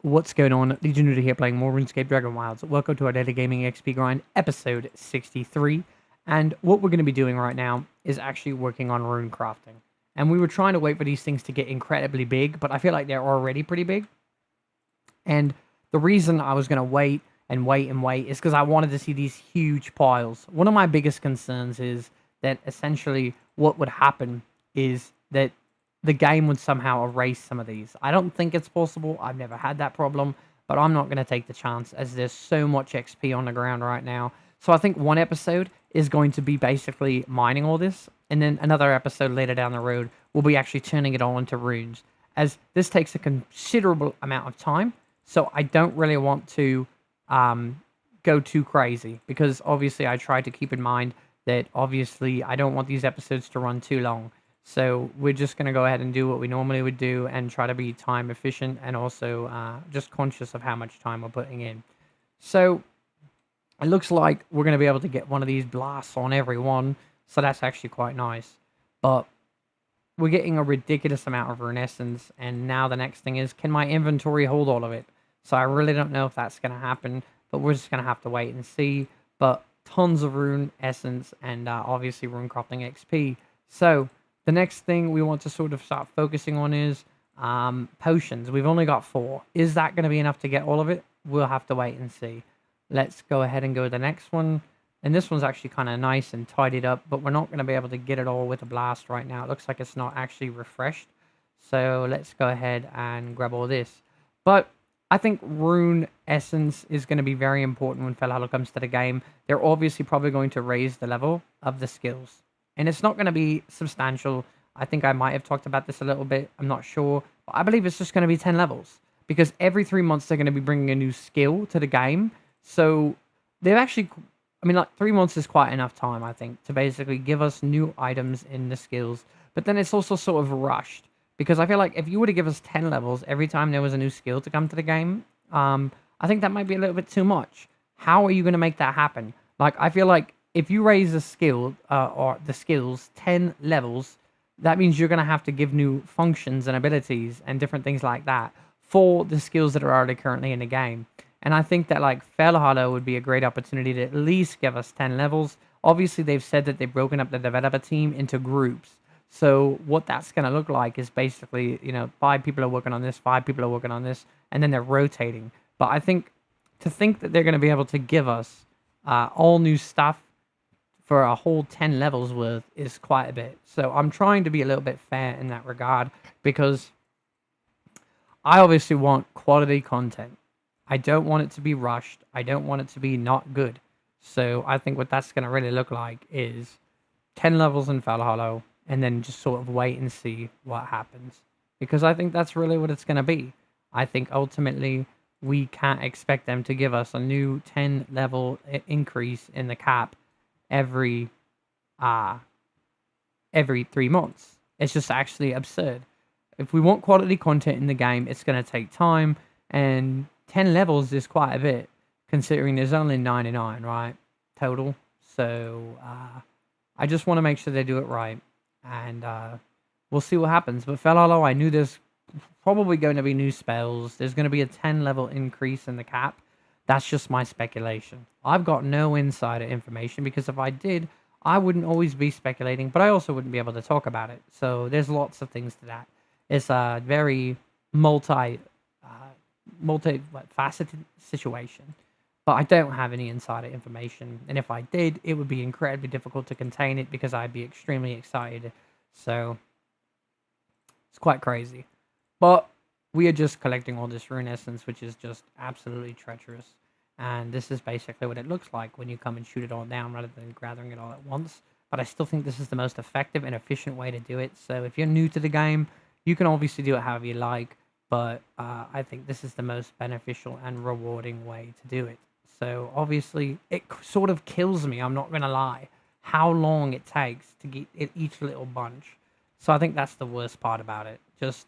What's going on? Legendary here playing more RuneScape Dragonwilds. Welcome to our Daily Gaming XP Grind, episode 63. And what we're going to be doing right now is actually working on rune crafting. And we were trying to wait for these things to get incredibly big, but I feel like they're already pretty big. And the reason I was going to wait and wait and wait is because I wanted to see these huge piles. One of my biggest concerns is that essentially what would happen is that the game would somehow erase some of these. I don't think it's possible. I've never had that problem, but I'm not going to take the chance as there's so much XP on the ground right now. So I think one episode is going to be basically mining all this, and then another episode later down the road will be actually turning it all into runes, as this takes a considerable amount of time. So I don't really want to go too crazy, because obviously I try to keep in mind that obviously I don't want these episodes to run too long. So we're just going to go ahead and do what we normally would do and try to be time efficient and also just conscious of how much time we're putting in. So it looks like we're going to be able to get one of these blasts on every one. So that's actually quite nice. But we're getting a ridiculous amount of rune essence. And now the next thing is, can my inventory hold all of it? So I really don't know if that's going to happen. But we're just going to have to wait and see. But tons of rune essence and obviously rune crafting XP. So the next thing we want to sort of start focusing on is potions. We've only got 4. Is that going to be enough to get all of it? We'll have to wait and see. Let's go ahead and go to the next one. And this one's actually kind of nice and tidied up, but we're not going to be able to get it all with a blast right now. It looks like it's not actually refreshed. So let's go ahead and grab all this. But I think rune essence is going to be very important when Valhalla comes to the game. They're obviously probably going to raise the level of the skills. And it's not going to be substantial. I think I might have talked about this a little bit. I'm not sure. But I believe it's just going to be 10 levels. Because every 3 months, they're going to be bringing a new skill to the game. So they've actually... I mean, like, 3 months is quite enough time, I think, to basically give us new items in the skills. But then it's also sort of rushed. Because I feel like if you were to give us 10 levels every time there was a new skill to come to the game, I think that might be a little bit too much. How are you going to make that happen? Like, I feel like if you raise the skill, or the skills 10 levels, that means you're going to have to give new functions and abilities and different things like that for the skills that are already currently in the game. And I think that, like, Valhalla would be a great opportunity to at least give us 10 levels. Obviously, they've said that they've broken up the developer team into groups. So what that's going to look like is basically, 5 people are working on this, 5 people are working on this, and then they're rotating. But I think to think that they're going to be able to give us all new stuff for a whole 10 levels worth is quite a bit. So I'm trying to be a little bit fair in that regard, because I obviously want quality content. I don't want it to be rushed. I don't want it to be not good. So I think what that's going to really look like is 10 levels in Valhalla, and then just sort of wait and see what happens. Because I think that's really what it's going to be. I think ultimately we can't expect them to give us a new 10 level increase in the cap every 3 months. It's just actually absurd. If we want quality content in the game, it's going to take time, and 10 levels is quite a bit, considering there's only 99, right, total. So I just want to make sure they do it right, and we'll see what happens. But Valhalla, I knew there's probably going to be new spells. There's going to be a 10 level increase in the cap. That's just my speculation. I've got no insider information, because if I did, I wouldn't always be speculating, but I also wouldn't be able to talk about it. So there's lots of things to that. It's a very multi-faceted situation. But I don't have any insider information. And if I did, it would be incredibly difficult to contain it, because I'd be extremely excited. So it's quite crazy. But we are just collecting all this rune essence, which is just absolutely treacherous. And this is basically what it looks like when you come and shoot it all down rather than gathering it all at once. But I still think this is the most effective and efficient way to do it. So if you're new to the game, you can obviously do it however you like. But I think this is the most beneficial and rewarding way to do it. So obviously it sort of kills me, I'm not going to lie, how long it takes to get each little bunch. So I think that's the worst part about it. Just,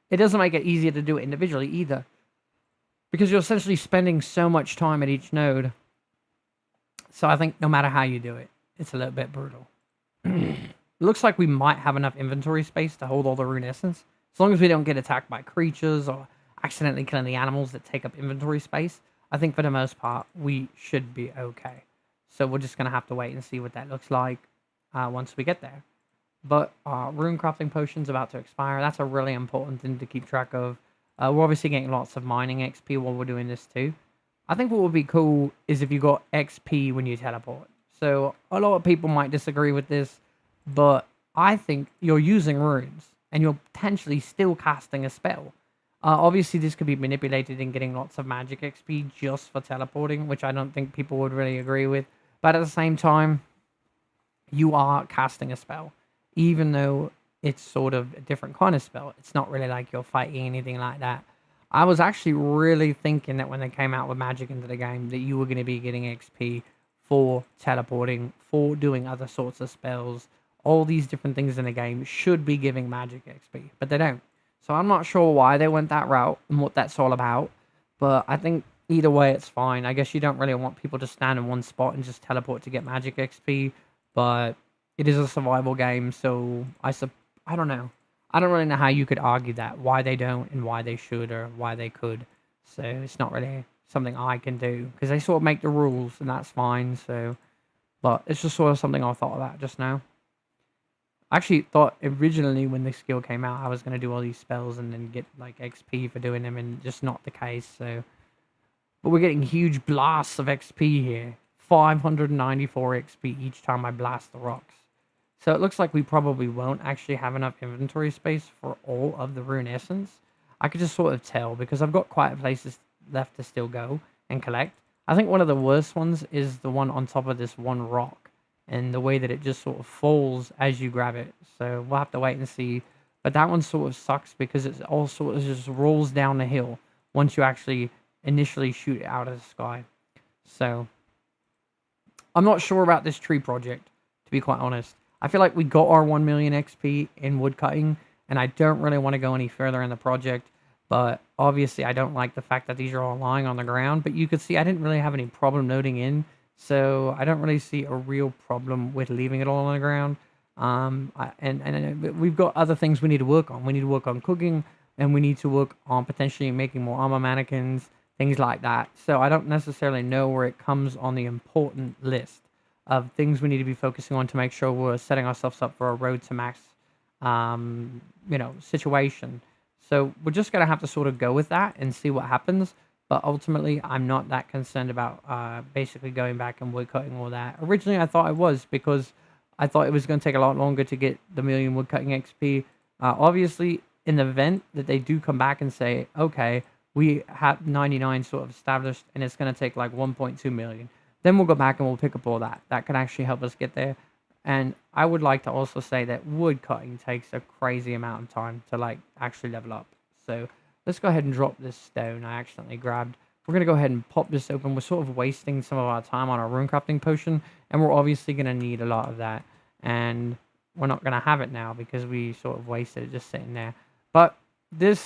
it doesn't make it easier to do it individually either, because you're essentially spending so much time at each node. So I think no matter how you do it, it's a little bit brutal. It looks like we might have enough inventory space to hold all the rune essence, as long as we don't get attacked by creatures or accidentally killing the animals that take up inventory space, I think for the most part, we should be okay. So we're just going to have to wait and see what that looks like once we get there. But rune crafting potions about to expire. That's a really important thing to keep track of. We're obviously getting lots of mining XP while we're doing this too. I think what would be cool is if you got XP when you teleport. So a lot of people might disagree with this, but I think you're using runes and you're potentially still casting a spell. Obviously, this could be manipulated in getting lots of magic XP just for teleporting, which I don't think people would really agree with. But at the same time, you are casting a spell, even though it's sort of a different kind of spell. It's not really like you're fighting anything like that. I was actually really thinking that when they came out with magic into the game, that you were going to be getting XP for teleporting, for doing other sorts of spells. All these different things in the game should be giving magic XP, but they don't. So I'm not sure why they went that route and what that's all about. But I think either way, it's fine. I guess you don't really want people to stand in one spot and just teleport to get magic XP. But it is a survival game, so I don't know. I don't really know how you could argue that, why they don't and why they should or why they could. So it's not really something I can do because they sort of make the rules and that's fine. So, but it's just sort of something I thought about just now. I actually thought originally when this skill came out, I was going to do all these spells and then get like XP for doing them, and just not the case. So, but we're getting huge blasts of XP here. 594 XP each time I blast the rocks. So it looks like we probably won't actually have enough inventory space for all of the rune essence. I could just sort of tell because I've got quite a places left to still go and collect. I think one of the worst ones is the one on top of this one rock, and the way that it just sort of falls as you grab it. So we'll have to wait and see. But that one sort of sucks because it all sort of just rolls down the hill once you actually initially shoot it out of the sky. So I'm not sure about this tree project, to be quite honest. I feel like we got our 1 million XP in woodcutting, and I don't really want to go any further in the project. But obviously, I don't like the fact that these are all lying on the ground. But you could see I didn't really have any problem loading in. So I don't really see a real problem with leaving it all on the ground. And we've got other things we need to work on. We need to work on cooking, and we need to work on potentially making more armor mannequins, things like that. So I don't necessarily know where it comes on the important list of things we need to be focusing on to make sure we're setting ourselves up for a road to max, situation. So we're just going to have to sort of go with that and see what happens. But ultimately, I'm not that concerned about basically going back and woodcutting all that. Originally, I thought I was because I thought it was going to take a lot longer to get the million woodcutting XP. Obviously, in the event that they do come back and say, okay, we have 99 sort of established and it's going to take like 1.2 million. Then we'll go back and we'll pick up all that. That can actually help us get there. And I would like to also say that wood cutting takes a crazy amount of time to like actually level up. So let's go ahead and drop this stone I accidentally grabbed. We're going to go ahead and pop this open. We're sort of wasting some of our time on our rune crafting potion. And we're obviously going to need a lot of that. And we're not going to have it now because we sort of wasted it just sitting there. But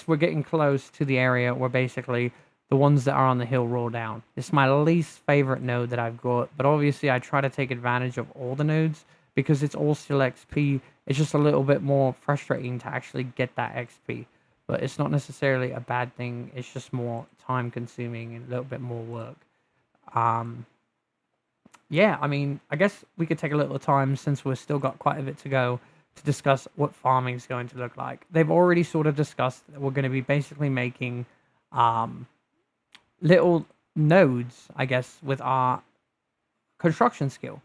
we're getting close to the area where basically the ones that are on the hill roll down. It's my least favorite node that I've got, but obviously I try to take advantage of all the nodes because it's all still XP. It's just a little bit more frustrating to actually get that XP, but it's not necessarily a bad thing. It's just more time consuming and a little bit more work. Yeah, I mean, I guess we could take a little time since we've still got quite a bit to go to discuss what farming is going to look like. They've already sort of discussed that we're going to be basically making little nodes, I guess, with our construction skill.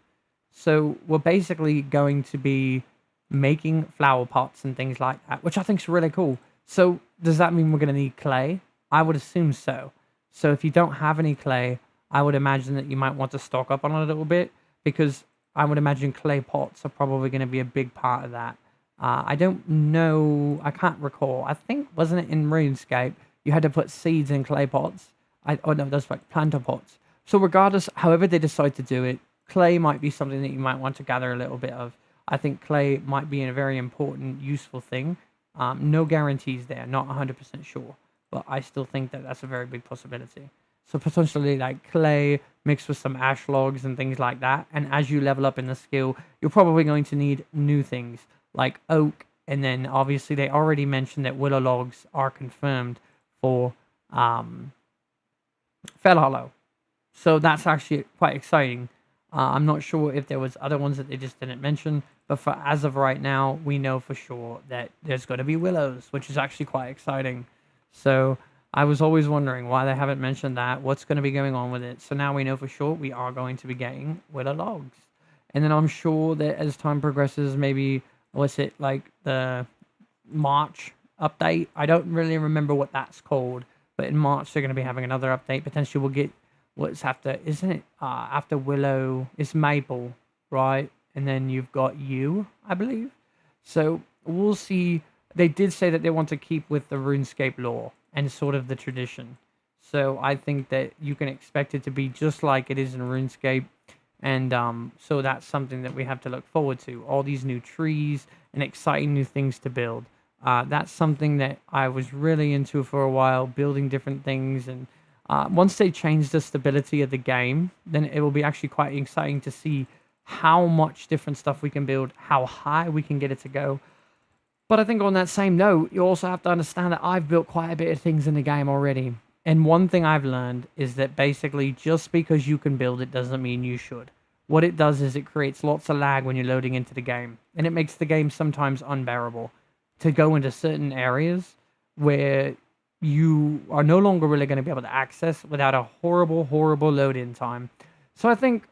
So we're basically going to be making flower pots and things like that, which I think is really cool. So does that mean we're going to need clay? I would assume so. So if you don't have any clay, I would imagine that you might want to stock up on it a little bit, because I would imagine clay pots are probably going to be a big part of that. I don't know. I can't recall. I think, wasn't it in RuneScape, you had to put seeds in clay pots? Oh no, that's like planter pots. So regardless, however they decide to do it, clay might be something that you might want to gather a little bit of. I think clay might be a very important, useful thing. No guarantees there, not 100% sure, but I still think that that's a very big possibility. So potentially like clay mixed with some ash logs and things like that. And as you level up in the skill, you're probably going to need new things like oak. And then obviously they already mentioned that willow logs are confirmed for um, Fell Hollow. So that's actually quite exciting. I'm not sure if there was other ones that they just didn't mention, but for as of right now, we know for sure that there's going to be Willows, which is actually quite exciting. So I was always wondering why they haven't mentioned that. What's going to be going on with it? So now we know for sure we are going to be getting Willow logs, and then I'm sure that as time progresses, maybe what's it like the March update? I don't really remember what that's called, but in March they're going to be having another update. Potentially we'll get what's after, isn't it? After Willow, it's Maple, right? And then you've got you, I believe. So we'll see. They did say that they want to keep with the RuneScape lore and sort of the tradition. So I think that you can expect it to be just like it is in RuneScape. And so that's something that we have to look forward to. All these new trees and exciting new things to build. That's something that I was really into for a while, building different things. And once they change the stability of the game, then it will be actually quite exciting to see how much different stuff we can build, how high we can get it to go. But I think on that same note, you also have to understand that I've built quite a bit of things in the game already. And one thing I've learned is that basically just because you can build it doesn't mean you should. What it does is it creates lots of lag when you're loading into the game. And it makes the game sometimes unbearable to go into certain areas where you are no longer really going to be able to access without a horrible, horrible load-in time. So I think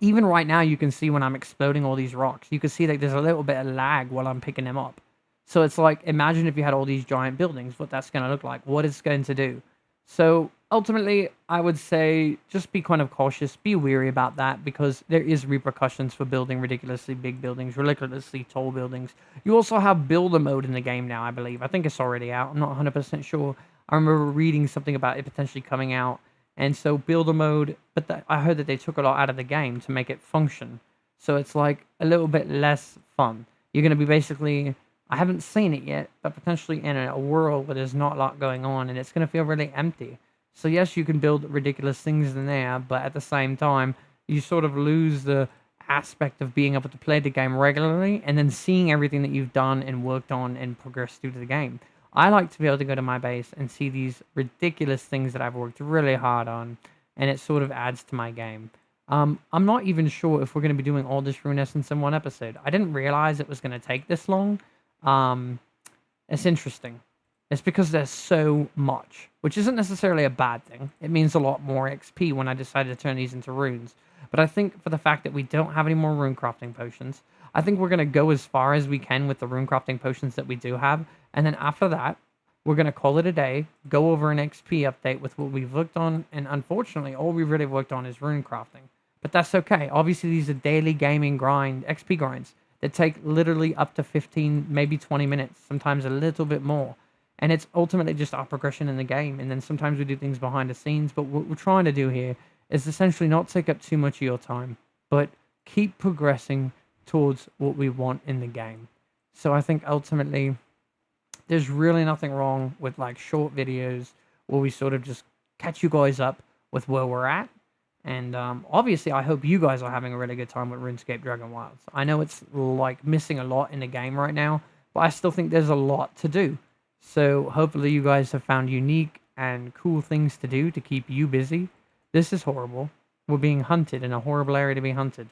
even right now you can see when I'm exploding all these rocks, you can see that there's a little bit of lag while I'm picking them up. So it's like, imagine if you had all these giant buildings, what that's going to look like, what it's going to do. So ultimately, I would say just be kind of cautious, be wary about that, because there is repercussions for building ridiculously big buildings, ridiculously tall buildings. You also have builder mode in the game now, I believe. I think it's already out. I'm not 100% sure. I remember reading something about it potentially coming out. And so builder mode, but I heard that they took a lot out of the game to make it function. So it's like a little bit less fun. You're going to be basically, I haven't seen it yet, but potentially in a world where there's not a lot going on and it's going to feel really empty. So yes, you can build ridiculous things in there, but at the same time, you sort of lose the aspect of being able to play the game regularly and then seeing everything that you've done and worked on and progressed through the game. I like to be able to go to my base and see these ridiculous things that I've worked really hard on, and it sort of adds to my game. I'm not even sure if we're going to be doing all this Rune Essence in one episode. I didn't realize it was going to take this long. It's interesting. It's because there's so much, which isn't necessarily a bad thing. It means a lot more XP when I decided to turn these into runes. But I think for the fact that we don't have any more rune crafting potions, I think we're going to go as far as we can with the rune crafting potions that we do have. And then after that, we're going to call it a day, go over an XP update with what we've worked on. And unfortunately, all we've really worked on is rune crafting. But that's okay. Obviously, these are daily gaming grind, XP grinds that take literally up to 15, maybe 20 minutes, sometimes a little bit more. And it's ultimately just our progression in the game. And then sometimes we do things behind the scenes. But what we're trying to do here is essentially not take up too much of your time, but keep progressing towards what we want in the game. So I think ultimately there's really nothing wrong with like short videos where we sort of just catch you guys up with where we're at. And obviously, I hope you guys are having a really good time with RuneScape Dragonwilds. I know it's like missing a lot in the game right now, but I still think there's a lot to do. So hopefully you guys have found unique and cool things to do to keep you busy. This is horrible. We're being hunted in a horrible area to be hunted.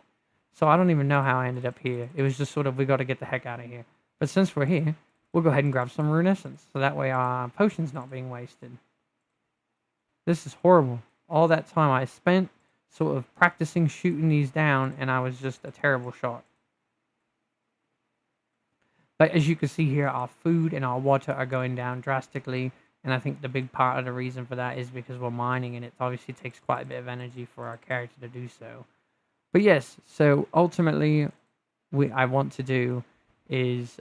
So I don't even know how I ended up here. It was just sort of, we got to get the heck out of here. But since we're here, we'll go ahead and grab some Rune Essence. So that way our potion's not being wasted. This is horrible. All that time I spent sort of practicing shooting these down, and I was just a terrible shot. But as you can see here, our food and our water are going down drastically. And I think the big part of the reason for that is because we're mining, and it obviously takes quite a bit of energy for our character to do so. But yes, so ultimately, what I want to do is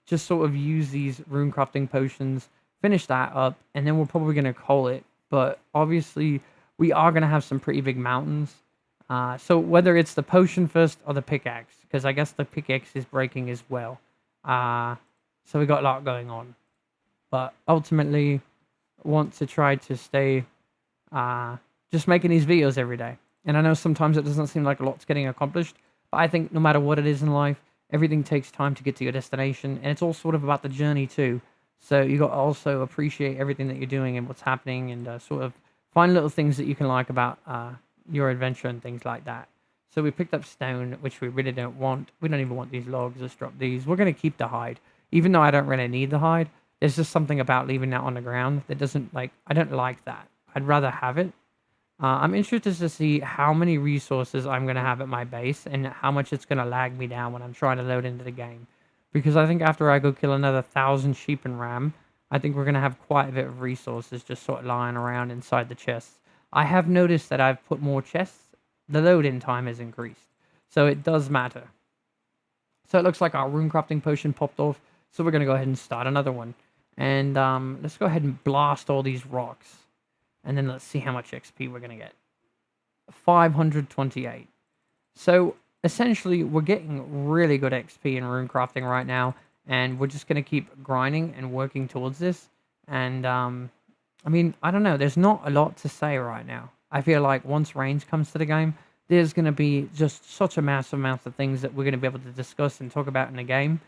just sort of use these rune crafting potions, finish that up, and then we're probably going to call it. But obviously, we are going to have some pretty big mountains. So whether it's the potion first or the pickaxe, because I guess the pickaxe is breaking as well. So we got a lot going on. But ultimately, want to try to stay just making these videos every day. And I know sometimes it doesn't seem like a lot's getting accomplished, but I think no matter what it is in life, everything takes time to get to your destination. And it's all sort of about the journey too. So you got to also appreciate everything that you're doing and what's happening, and sort of find little things that you can like about your adventure and things like that. So we picked up stone, which we really don't want. We don't even want these logs. Let's drop these. We're going to keep the hide. Even though I don't really need the hide, there's just something about leaving that on the ground that doesn't, like, I don't like that. I'd rather have it. I'm interested to see how many resources I'm going to have at my base and how much it's going to lag me down when I'm trying to load into the game. Because I think after I go kill another 1,000 sheep and ram, I think we're going to have quite a bit of resources just sort of lying around inside the chests. I have noticed that I've put more chests. The load-in time has increased. So it does matter. So it looks like our rune crafting potion popped off. So we're going to go ahead and start another one. And let's go ahead and blast all these rocks. And then let's see how much XP we're going to get. 528. So essentially, we're getting really good XP in rune crafting right now. And we're just going to keep grinding and working towards this. And, I mean, I don't know. There's not a lot to say right now. I feel like once range comes to the game, there's going to be just such a massive amount of things that we're going to be able to discuss and talk about in the game.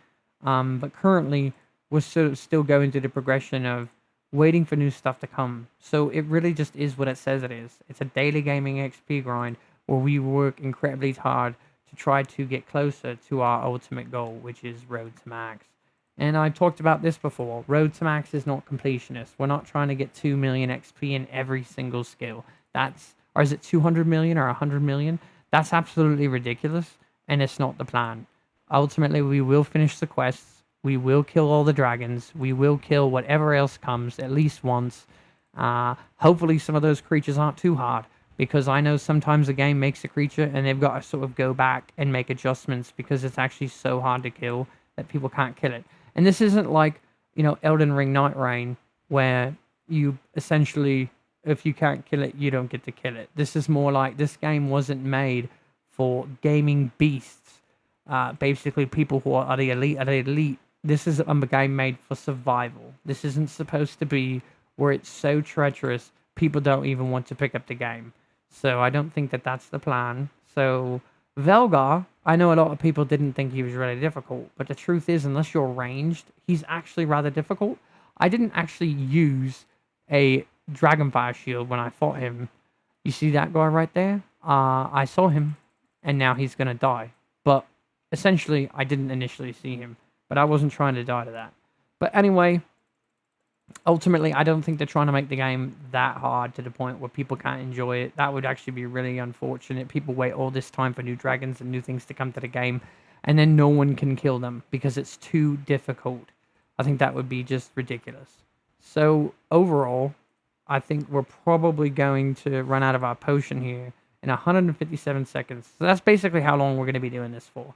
But currently, we're still going through the progression of waiting for new stuff to come. So it really just is what it says it is. It's a daily gaming XP grind where we work incredibly hard to try to get closer to our ultimate goal, which is Road to Max. And I talked about this before. Road to Max is not completionist. We're not trying to get 2 million XP in every single skill. Or is it 200 million or 100 million? That's absolutely ridiculous, and it's not the plan. Ultimately, we will finish the quests. We will kill all the dragons. We will kill whatever else comes at least once. Hopefully some of those creatures aren't too hard, because I know sometimes the game makes a creature and they've got to sort of go back and make adjustments because it's actually so hard to kill that people can't kill it. And this isn't like, Elden Ring Night Rain, where you essentially, if you can't kill it, you don't get to kill it. This is more like this game wasn't made for gaming beasts. Basically, people who are the elite. This is a game made for survival. This isn't supposed to be where it's so treacherous, people don't even want to pick up the game. So I don't think that that's the plan. So Velgar, I know a lot of people didn't think he was really difficult, but the truth is, unless you're ranged, he's actually rather difficult. I didn't actually use a Dragonfire shield when I fought him. You see that guy right there? I saw him, and now he's going to die. But essentially, I didn't initially see him. But I wasn't trying to die to that. But anyway, ultimately, I don't think they're trying to make the game that hard to the point where people can't enjoy it. That would actually be really unfortunate. People wait all this time for new dragons and new things to come to the game, and then no one can kill them because it's too difficult. I think that would be just ridiculous. So overall, I think we're probably going to run out of our potion here in 157 seconds. So that's basically how long we're going to be doing this for.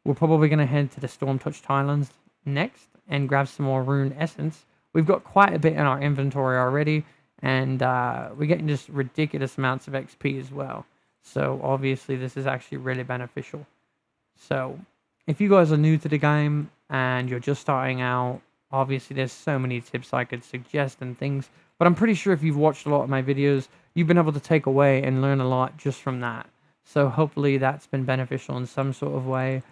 We're probably going to head to the Storm-Touched Highlands next and grab some more rune essence. We've got quite a bit in our inventory already, and we're getting just ridiculous amounts of XP as well. So obviously this is actually really beneficial. So if you guys are new to the game and you're just starting out, obviously there's so many tips I could suggest and things, but I'm pretty sure if you've watched a lot of my videos, you've been able to take away and learn a lot just from that. So hopefully that's been beneficial in some sort of way.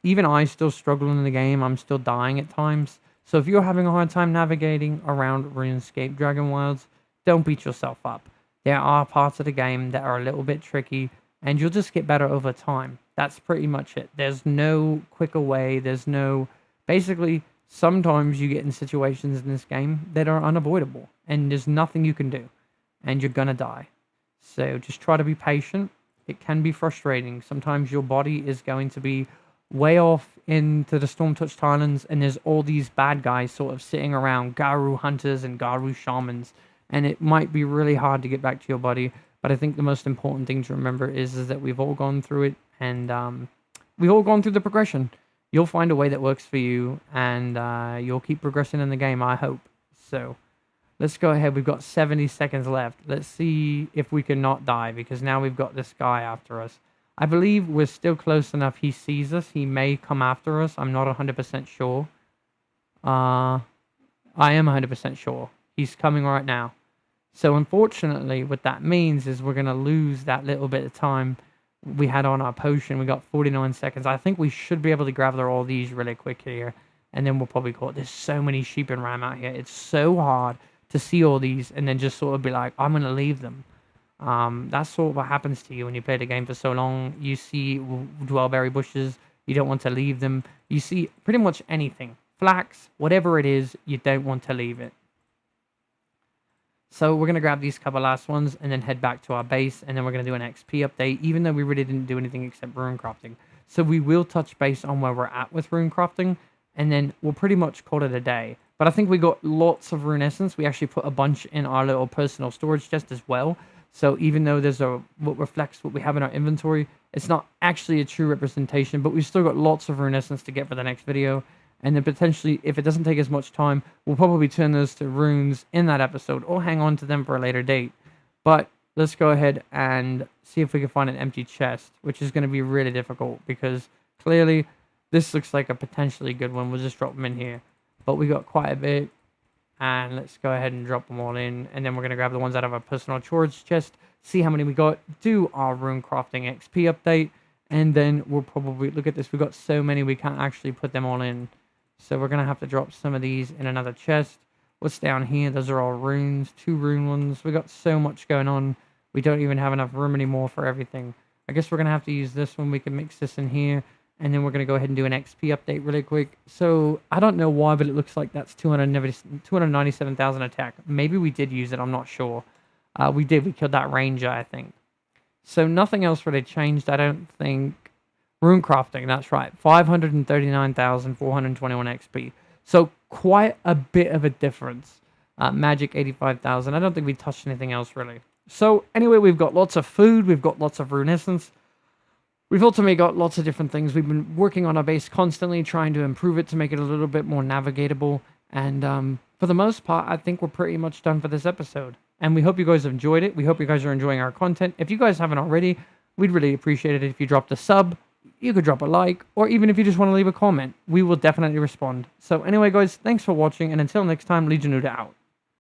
Even I still struggle in the game. I'm still dying at times. So if you're having a hard time navigating around RuneScape Dragonwilds, don't beat yourself up. There are parts of the game that are a little bit tricky, and you'll just get better over time. That's pretty much it. There's no quicker way. There's no... Basically, sometimes you get in situations in this game that are unavoidable, and there's nothing you can do, and you're gonna die. So just try to be patient. It can be frustrating. Sometimes your body is going to be way off into the Storm-Touched Highlands, and there's all these bad guys sort of sitting around, Garu hunters and Garu shamans, and it might be really hard to get back to your body. But I think the most important thing to remember is that we've all gone through it, and we've all gone through the progression. You'll find a way that works for you, and you'll keep progressing in the game, I hope. So let's go ahead. We've got 70 seconds left. Let's see if we can not die, because now we've got this guy after us. I believe we're still close enough. He sees us. He may come after us. I'm not 100% sure. I am 100% sure. He's coming right now. So unfortunately, what that means is we're going to lose that little bit of time we had on our potion. We got 49 seconds. I think we should be able to gather all these really quick here. and then we'll probably go, there's so many sheep and ram out here. It's so hard to see all these and then just sort of be like, I'm going to leave them. That's sort of what happens to you when you play the game for so long. You see dwellberry bushes, you don't want to leave them. You see pretty much anything. Flax, whatever it is, you don't want to leave it. So we're going to grab these couple last ones and then head back to our base, and then we're going to do an XP update, even though we really didn't do anything except rune crafting. So we will touch base on where we're at with rune crafting, and then we'll pretty much call it a day. But I think we got lots of rune essence. We actually put a bunch in our little personal storage chest as well. So even though there's what reflects what we have in our inventory, it's not actually a true representation, but we've still got lots of rune essence to get for the next video. And then potentially, if it doesn't take as much time, we'll probably turn those to runes in that episode or hang on to them for a later date. But let's go ahead and see if we can find an empty chest, which is going to be really difficult because clearly this looks like a potentially good one. We'll just drop them in here. But we got quite a bit. And let's go ahead and drop them all in. And then we're going to grab the ones out of our personal storage chest, see how many we got, do our rune crafting XP update. And then we'll probably, look at this, we've got so many we can't actually put them all in. So we're going to have to drop some of these in another chest. What's down here? Those are all runes, 2 rune ones. We got so much going on. We don't even have enough room anymore for everything. I guess we're going to have to use this one. We can mix this in here. And then we're going to go ahead and do an XP update really quick. So I don't know why, but it looks like that's 297,000 attack. Maybe we did use it. I'm not sure. We did. We killed that ranger, I think. So nothing else really changed, I don't think. Rune crafting, that's right. 539,421 XP. So quite a bit of a difference. Magic, 85,000. I don't think we touched anything else, really. So anyway, we've got lots of food. We've got lots of rune essence. We've ultimately got lots of different things. We've been working on our base constantly, trying to improve it to make it a little bit more navigatable. And for the most part, I think we're pretty much done for this episode. And we hope you guys have enjoyed it. We hope you guys are enjoying our content. If you guys haven't already, we'd really appreciate it if you dropped a sub. You could drop a like, or even if you just want to leave a comment, we will definitely respond. So anyway, guys, thanks for watching, and until next time, Legionuda out.